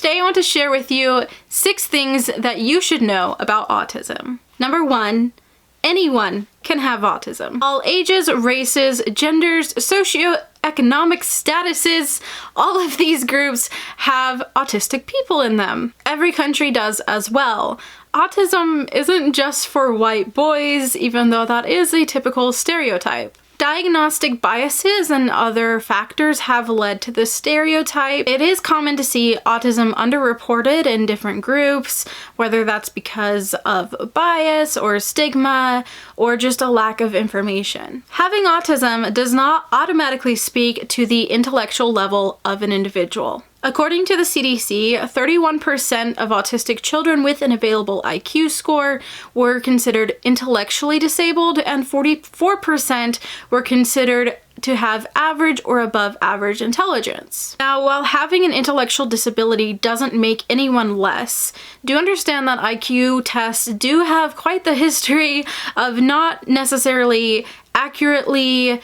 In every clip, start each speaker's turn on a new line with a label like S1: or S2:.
S1: today I want to share with you 6 things that you should know about autism. Number 1, anyone can have autism. All ages, races, genders, socioeconomic statuses, all of these groups have autistic people in them. Every country does as well. Autism isn't just for white boys, even though that is a typical stereotype. Diagnostic biases and other factors have led to this stereotype. It is common to see autism underreported in different groups, whether that's because of bias or stigma or just a lack of information. Having autism does not automatically speak to the intellectual level of an individual. According to the CDC, 31% of autistic children with an available IQ score were considered intellectually disabled, and 44% were considered to have average or above average intelligence. Now, while having an intellectual disability doesn't make anyone less, do understand that IQ tests do have quite the history of not necessarily accurately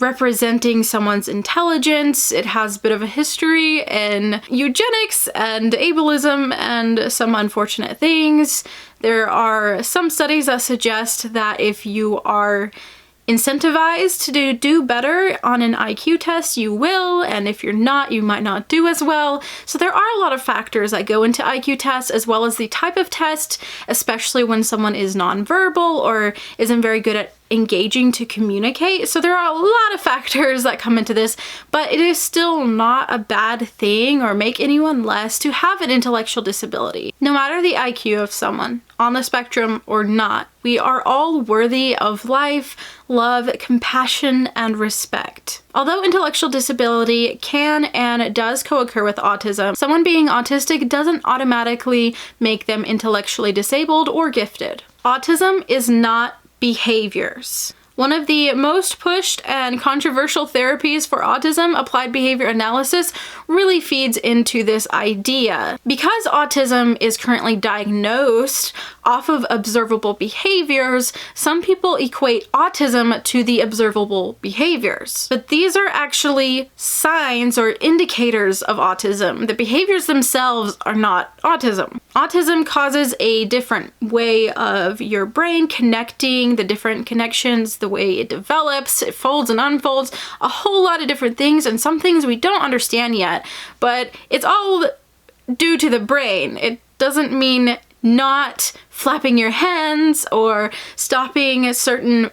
S1: representing someone's intelligence. It has a bit of a history in eugenics and ableism and some unfortunate things. There are some studies that suggest that if you are incentivized to do better on an IQ test, you will, and if you're not, you might not do as well. So there are a lot of factors that go into IQ tests, as well as the type of test, especially when someone is nonverbal or isn't very good at engaging to communicate. So there are a lot of factors that come into this, but it is still not a bad thing or make anyone less to have an intellectual disability. No matter the IQ of someone on the spectrum or not, we are all worthy of life, love, compassion, and respect. Although intellectual disability can and does co-occur with autism, someone being autistic doesn't automatically make them intellectually disabled or gifted. Autism is not behaviors. One of the most pushed and controversial therapies for autism, applied behavior analysis, really feeds into this idea. Because autism is currently diagnosed off of observable behaviors, some people equate autism to the observable behaviors. But these are actually signs or indicators of autism. The behaviors themselves are not autism. Autism causes a different way of your brain connecting, the different connections, the way it develops, it folds and unfolds, a whole lot of different things, and some things we don't understand yet, but it's all due to the brain. It doesn't mean not flapping your hands or stopping certain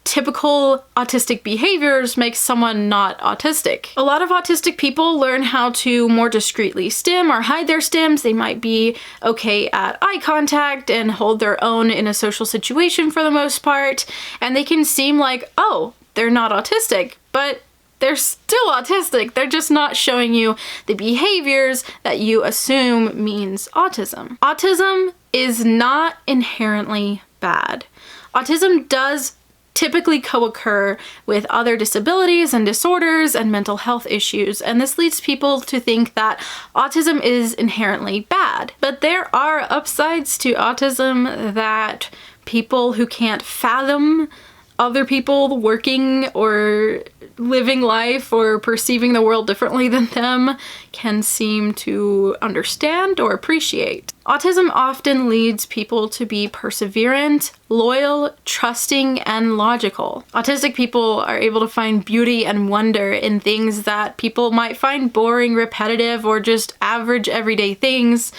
S1: typical autistic behaviors makes someone not autistic. A lot of autistic people learn how to more discreetly stim or hide their stims. They might be okay at eye contact and hold their own in a social situation for the most part, and they can seem like, oh, they're not autistic, but they're still autistic. They're just not showing you the behaviors that you assume means autism. Autism is not inherently bad. Autism does typically co-occur with other disabilities and disorders and mental health issues, and this leads people to think that autism is inherently bad. But there are upsides to autism that people who can't fathom other people working or living life or perceiving the world differently than them can seem to understand or appreciate. Autism often leads people to be perseverant, loyal, trusting, and logical. Autistic people are able to find beauty and wonder in things that people might find boring, repetitive, or just average everyday things,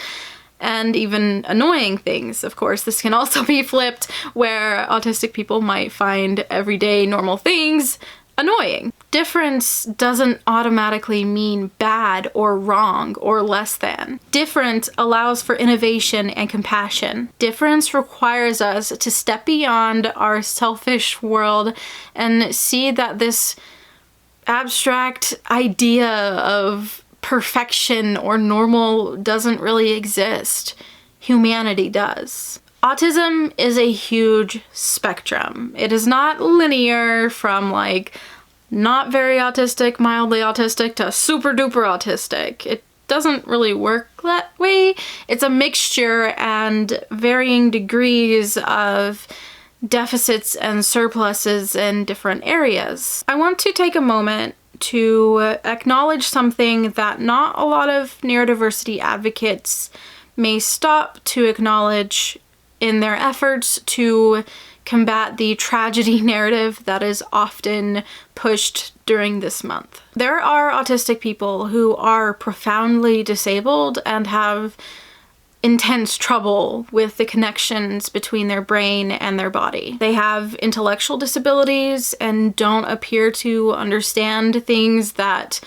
S1: and even annoying things. Of course, this can also be flipped, where autistic people might find everyday normal things annoying. Difference doesn't automatically mean bad or wrong or less than. Different allows for innovation and compassion. Difference requires us to step beyond our selfish world and see that this abstract idea of perfection or normal doesn't really exist. Humanity does. Autism is a huge spectrum. It is not linear from like not very autistic, mildly autistic, to super duper autistic. It doesn't really work that way. It's a mixture and varying degrees of deficits and surpluses in different areas. I want to take a moment to acknowledge something that not a lot of neurodiversity advocates may stop to acknowledge in their efforts to combat the tragedy narrative that is often pushed during this month. There are autistic people who are profoundly disabled and have intense trouble with the connections between their brain and their body. They have intellectual disabilities and don't appear to understand things that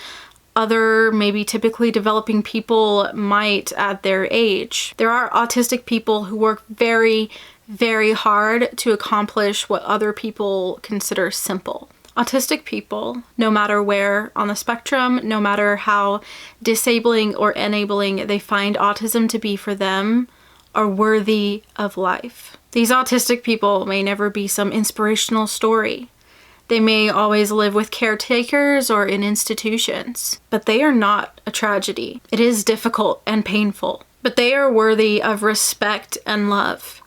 S1: other, maybe typically developing people might at their age. There are autistic people who work very, very hard to accomplish what other people consider simple. Autistic people, no matter where on the spectrum, no matter how disabling or enabling they find autism to be for them, are worthy of life. These autistic people may never be some inspirational story. They may always live with caretakers or in institutions, but they are not a tragedy. It is difficult and painful, but they are worthy of respect and love.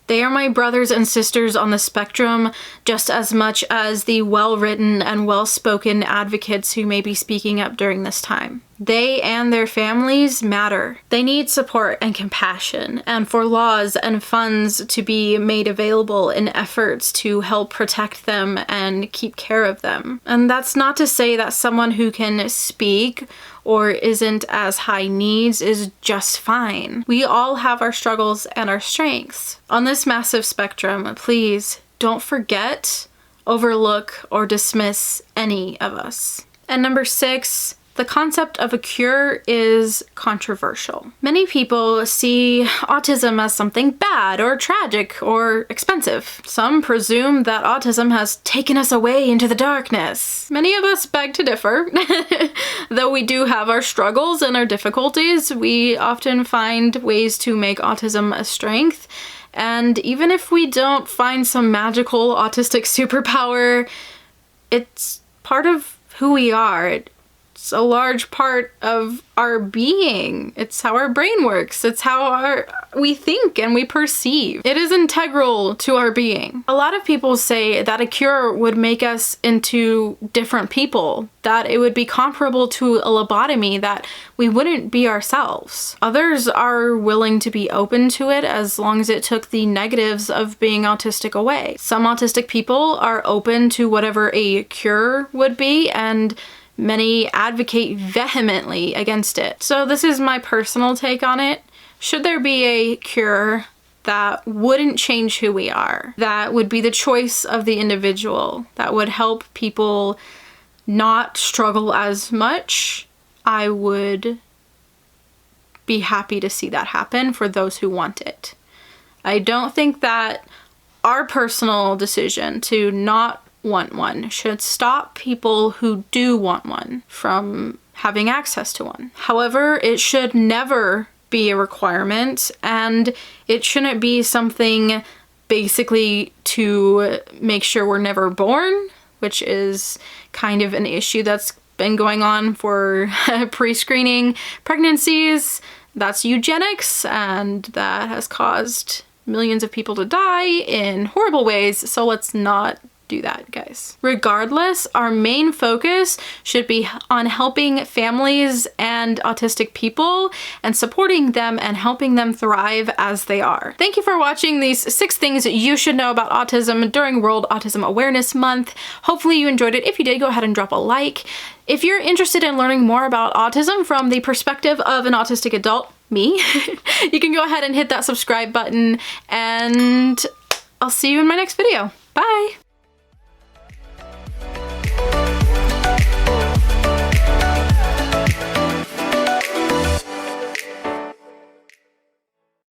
S1: They are my brothers and sisters on the spectrum just as much as the well-written and well-spoken advocates who may be speaking up during this time. They and their families matter. They need support and compassion, and for laws and funds to be made available in efforts to help protect them and keep care of them. And that's not to say that someone who can speak or isn't as high needs is just fine. We all have our struggles and our strengths. On this massive spectrum, please don't forget, overlook, or dismiss any of us. And number 6, the concept of a cure is controversial. Many people see autism as something bad or tragic or expensive. Some presume that autism has taken us away into the darkness. Many of us beg to differ. Though we do have our struggles and our difficulties, we often find ways to make autism a strength. And even if we don't find some magical autistic superpower, it's part of who we are. It's a large part of our being. It's how our brain works. It's how we think and we perceive. It is integral to our being. A lot of people say that a cure would make us into different people, that it would be comparable to a lobotomy, that we wouldn't be ourselves. Others are willing to be open to it as long as it took the negatives of being autistic away. Some autistic people are open to whatever a cure would be, and many advocate vehemently against it. So this is my personal take on it. Should there be a cure that wouldn't change who we are, that would be the choice of the individual, that would help people not struggle as much, I would be happy to see that happen for those who want it. I don't think that our personal decision to not want one should stop people who do want one from having access to one. However, it should never be a requirement, and it shouldn't be something basically to make sure we're never born, which is kind of an issue that's been going on for pre-screening pregnancies. That's eugenics, and that has caused millions of people to die in horrible ways, so let's not do that, guys. Regardless, our main focus should be on helping families and autistic people and supporting them and helping them thrive as they are. Thank you for watching these 6 things you should know about autism during World Autism Awareness Month. Hopefully you enjoyed it. If you did, go ahead and drop a like. If you're interested in learning more about autism from the perspective of an autistic adult, me, you can go ahead and hit that subscribe button, and I'll see you in my next video. Bye!